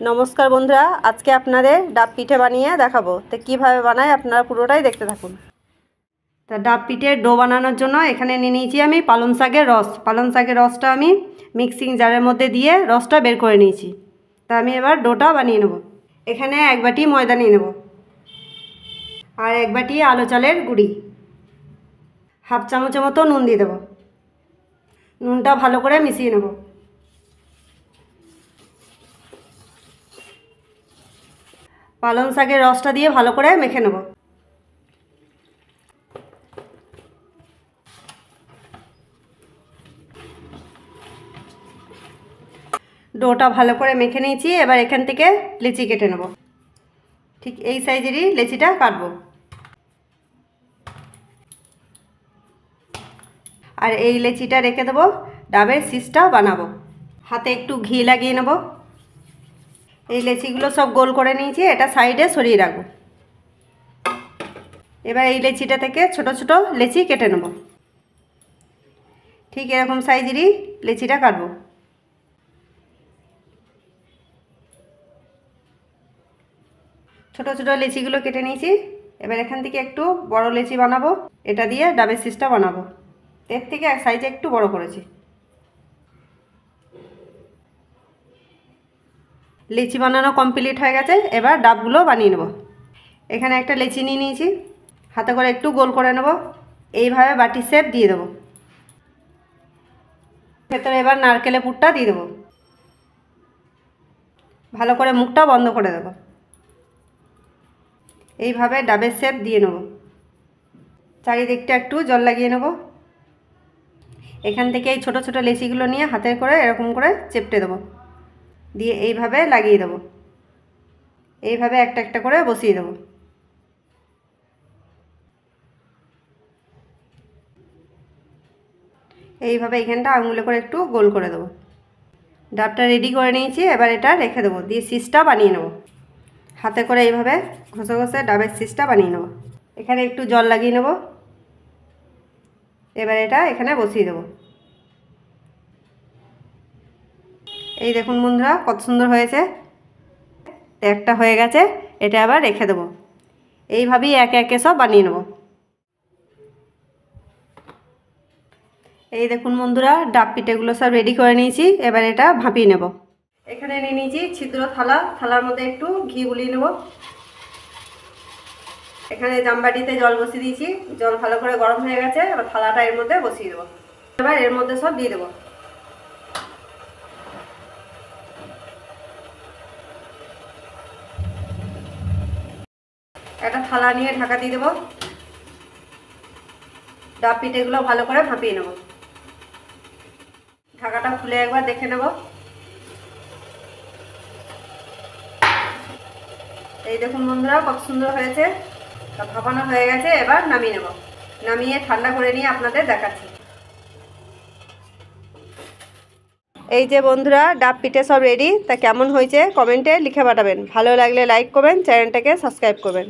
নমস্কার বন্ধুরা, আজকে আপনাদের ডাব পিঠে বানিয়ে দেখাবো। তো কীভাবে বানাই আপনারা পুরোটাই দেখতে থাকুন। তা ডাব পিঠের ডো বানানোর জন্য এখানে নিয়ে নিয়েছি আমি পালং শাকের রস। পালং শাকের রসটা আমি মিক্সিং জারের মধ্যে দিয়ে রসটা বের করে নিয়েছি। তা আমি এবার ডোটা বানিয়ে নেব। এখানে 1 বাটি ময়দা নিয়ে নেব, আর 1 বাটি আলো চালের গুঁড়ি, হাফ চামচের মতো নুন দিয়ে দেবো। নুনটা ভালো করে মিশিয়ে নেব। পালং শাকের রসটা দিয়ে ভালো করে মেখে নেব। ডোটা ভালো করে মেখে নিয়েছি। এবার এখান থেকে লেচি কেটে নেব। ঠিক এই সাইজেরই লেচিটা কাটবো। আর এই লেচিটা রেখে দেবো, ডাবের শীষটা বানাবো। হাতে একটু ঘি লাগিয়ে নেব। এই লেচিগুলো সব গোল করে নিয়েছি, এটা সাইডে সরিয়ে রাখবো। এবার এই লেচিটা থেকে ছোট ছোট লেচি কেটে নেব। ঠিক এরকম সাইজেরই লেচিটা কাটবো। ছোট ছোট লেচিগুলো কেটে নিয়েছি। এবার এখান থেকে একটু বড় লেচি বানাবো, এটা দিয়ে ডাবের শীষটা বানাবো। এর থেকে এক সাইজে একটু বড় করেছি। লেচি বানানো কমপ্লিট হয়ে গেছে। এবার ডাবগুলো বানিয়ে নেব। এখানে একটা লেচি নিয়ে নিয়েছি, হাতে করে একটু গোল করে নেব। এইভাবে বাটি শেপ দিয়ে দেবো। ভেতরে এবার নারকেলের পুরটা দিয়ে দেবো। ভালো করে মুখটা বন্ধ করে দেবো। এইভাবে ডাবের শেপ দিয়ে নেব। চারিদিকটা একটু জল লাগিয়ে নেব। এখান থেকে এই ছোট ছোট লেচিগুলো নিয়ে হাতে করে এরকম করে চেপটে দেবো, দিয়ে এইভাবে লাগিয়ে দেবো। এইভাবে একটা একটা করে বসিয়ে দেবো। এইভাবে এইখানটা আঙুলে করে একটু গোল করে দেবো। ডাবটা রেডি করে নিয়েছি। এবার এটা রেখে দেবো, দিয়ে শীষটা বানিয়ে নেব। হাতে করে এইভাবে ঘষে ঘষে ডাবের শীষটা বানিয়ে নেব। এখানে একটু জল লাগিয়ে নেব। এবার এটা এখানে বসিয়ে দেবো। এই দেখুন বন্ধুরা, কত সুন্দর হয়েছে। একটা হয়ে গেছে, এটা আবার রেখে দেবো। এইভাবেই একে একে সব বানিয়ে নেব। এই দেখুন বন্ধুরা, ডাব পিঠেগুলো সব রেডি করে নিয়েছি। এবার এটা ভাপিয়ে নেব। এখানে নিয়ে নিয়েছি ছিদ্র থালা। থালার মধ্যে একটু ঘি গুলিয়ে নেব। এখানে জামবাটিতে জল বসিয়ে দিয়েছি। জল ভালো করে গরম হয়ে গেছে। এবার থালাটা এর মধ্যে বসিয়ে দেবো। এবার এর মধ্যে সব দিয়ে দেবো। একটা থালা নিয়ে ঢাকা দিয়ে দেবো। ডাব পিঠেগুলো ভালো করে ভাপিয়ে নেব। ঢাকাটা খুলে একবার দেখে নেব। এই দেখুন বন্ধুরা, কত সুন্দর হয়েছে। ভাপানো হয়ে গেছে। এবার নামিয়ে নেব। নামিয়ে ঠান্ডা করে নিয়ে আপনাদের দেখাচ্ছি। এই যে বন্ধুরা, ডাব পিঠে সব রেডি। তা কেমন হয়েছে কমেন্টে লিখে পাঠাবেন। ভালো লাগলে লাইক করবেন, চ্যানেলটাকে সাবস্ক্রাইব করবেন।